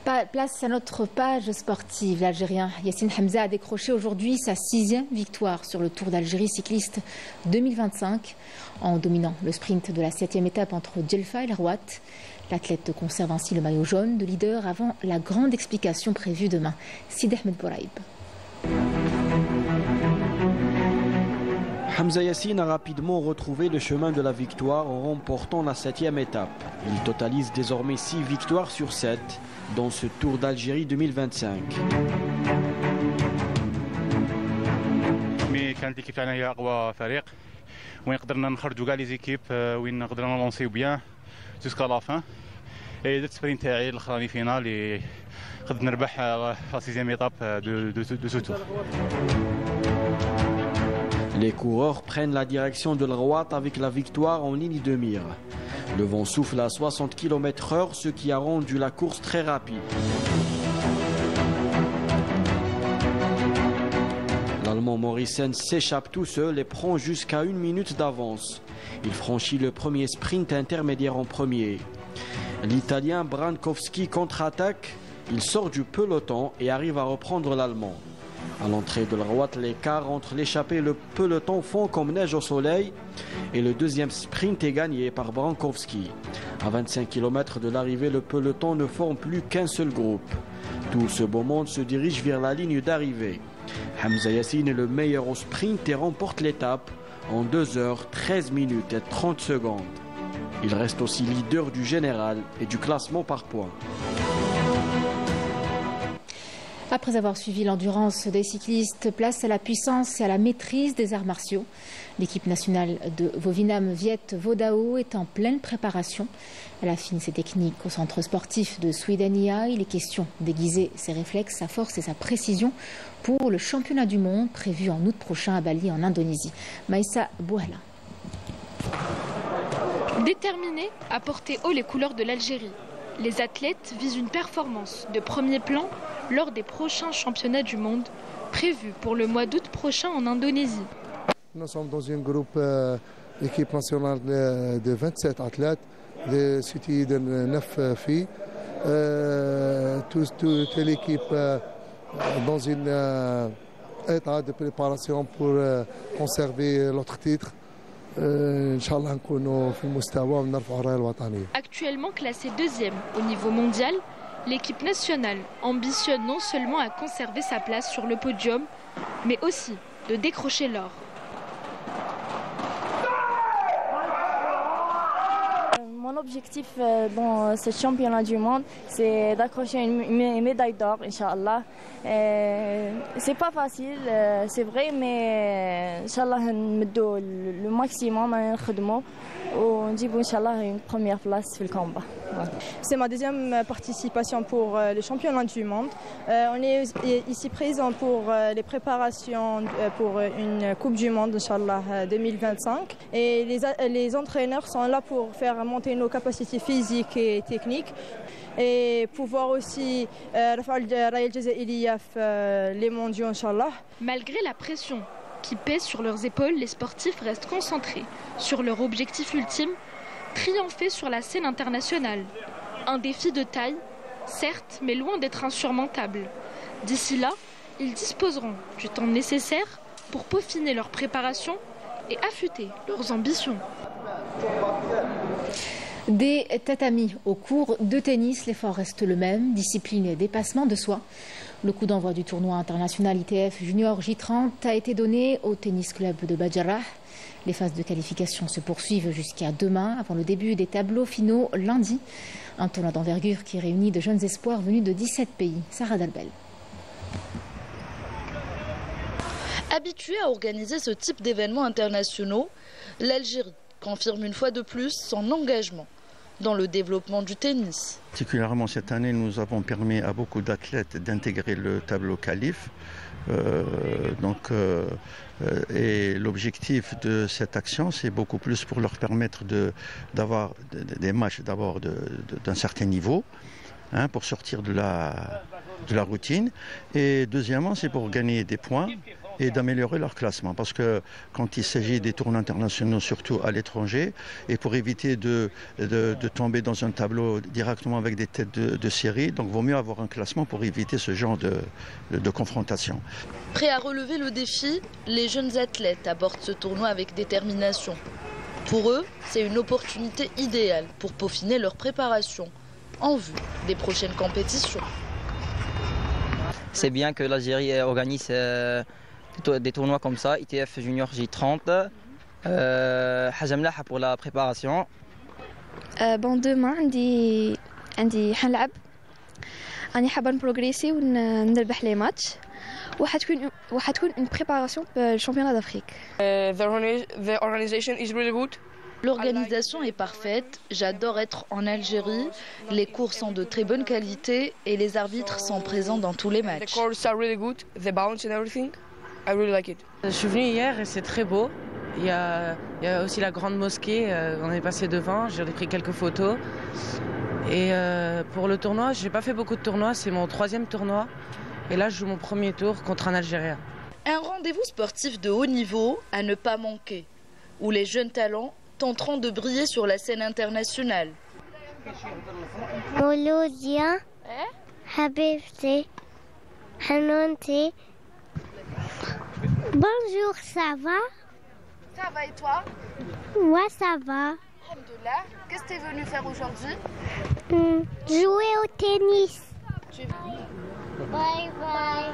Place à notre page sportive. L'Algérien Yassine Hamza a décroché aujourd'hui sa 6e victoire sur le Tour d'Algérie cycliste 2025 en dominant le sprint de la 7e étape entre Djelfa et Lerwat. L'athlète conserve ainsi le maillot jaune de leader avant la grande explication prévue demain. Sid Ahmed Bouraïb. Hamza Yassine a rapidement retrouvé le chemin de la victoire en remportant la 7e étape. Il totalise désormais 6 victoires sur 7 dans ce Tour d'Algérie 2025. كانت ليكيب تاعنا هي اقوى فريق وين قدرنا نخرجوا كاع لي زيكيب وين قدرنا نلونسيو بيان جوسكا لا فان اي درت سبرينت تاعي الاخراني فينال اللي قدرت نربح لا 6e étape de ce tour. Les coureurs prennent la direction de Lerwat avec la victoire en ligne de mire. Le vent souffle à 60 km/h, ce qui a rendu la course très rapide. L'Allemand Morissen s'échappe tout seul et prend jusqu'à 1 minute d'avance. Il franchit le premier sprint intermédiaire en premier. L'Italien Brankowski contre-attaque. Il sort du peloton et arrive à reprendre l'Allemand. À l'entrée de Lerwat, l'écart entre l'échappée et le peloton fond comme neige au soleil et le deuxième sprint est gagné par Brankowski. À 25 km de l'arrivée, le peloton ne forme plus qu'un seul groupe. Tout ce beau monde se dirige vers la ligne d'arrivée. Hamza Yassine est le meilleur au sprint et remporte l'étape en 2 heures 13 minutes et 30 secondes. Il reste aussi leader du général et du classement par points. Après avoir suivi l'endurance des cyclistes, place à la puissance et à la maîtrise des arts martiaux. L'équipe nationale de Vovinam Viet Vodao est en pleine préparation. Elle affine ses techniques au centre sportif de Swedania. Il est question d'aiguiser ses réflexes, sa force et sa précision pour le championnat du monde prévu en août prochain à Bali en Indonésie. Maïssa Bouhala. Déterminés à porter haut les couleurs de l'Algérie, les athlètes visent une performance de premier plan lors des prochains championnats du monde prévus pour le mois d'août prochain en Indonésie. Nous sommes dans un groupe équipe nationale de 27 athlètes, de 9 filles. Toute l'équipe dans un état de préparation pour conserver notre titre. Actuellement classée 2e au niveau mondial, l'équipe nationale ambitionne non seulement à conserver sa place sur le podium, mais aussi de décrocher l'or. Mon objectif dans ce championnat du monde, c'est d'accrocher une médaille d'or, Inch'Allah. C'est pas facile, c'est vrai, mais Inch'Allah, le maximum à on dit Inch'Allah une première place sur le combat. C'est ma 2e participation pour le championnat du monde. On est ici présent pour les préparations pour une Coupe du Monde, Inch'Allah, 2025. Et les entraîneurs sont là pour faire monter nos capacités physiques et techniques et pouvoir aussi les mondiaux, Inch'Allah. Malgré la pression qui pèse sur leurs épaules, les sportifs restent concentrés sur leur objectif ultime, triompher sur la scène internationale. Un défi de taille, certes, mais loin d'être insurmontable. D'ici là, ils disposeront du temps nécessaire pour peaufiner leur préparation et affûter leurs ambitions. Des tatamis au cours de tennis, l'effort reste le même, discipline et dépassement de soi. Le coup d'envoi du tournoi international ITF Junior J30 a été donné au tennis club de Badjarrah. Les phases de qualification se poursuivent jusqu'à demain, avant le début des tableaux finaux lundi. Un tournoi d'envergure qui réunit de jeunes espoirs venus de 17 pays. Sarah Dalbel. Habituée à organiser ce type d'événements internationaux, l'Algérie confirme une fois de plus son engagement dans le développement du tennis. Particulièrement cette année, nous avons permis à beaucoup d'athlètes d'intégrer le tableau qualif. Et l'objectif de cette action, c'est beaucoup plus pour leur permettre d'avoir des matchs d'abord d'un certain niveau, pour sortir de la routine. Et deuxièmement, c'est pour gagner des points et d'améliorer leur classement. Parce que quand il s'agit des tournois internationaux, surtout à l'étranger, et pour éviter de tomber dans un tableau directement avec des têtes de série, donc il vaut mieux avoir un classement pour éviter ce genre de confrontation. Prêts à relever le défi, les jeunes athlètes abordent ce tournoi avec détermination. Pour eux, c'est une opportunité idéale pour peaufiner leur préparation en vue des prochaines compétitions. C'est bien que l'Algérie organise des tournois comme ça, ITF Junior J30. حاجة ملاحة pour la préparation. Bon, demain عندي حنلعب. أنا حابة نبروغريسي ونربح لي ماتش. وحتكون une préparation pour le championnat d'Afrique. The organization is really good. L'organisation est parfaite, j'adore être en Algérie, les cours sont de très bonne qualité et les arbitres sont présents dans tous les matchs. The courts are really good, the bounce and everything. I really like it. Je suis venue hier et c'est très beau. Il y a aussi la grande mosquée, on est passé devant, j'ai pris quelques photos. Et pour le tournoi, j'ai pas fait beaucoup de tournois, c'est mon 3e tournoi. Et là, je joue mon premier tour contre un Algérien. Un rendez-vous sportif de haut niveau à ne pas manquer, où les jeunes talents tenteront de briller sur la scène internationale. Mouloudia, Habibti, Hanounti. Bonjour, ça va? Ça va et toi? Moi, ça va. Alhamdoulilah. Qu'est-ce que tu es venu faire aujourd'hui? Jouer au tennis. Tu es venu? Bye bye.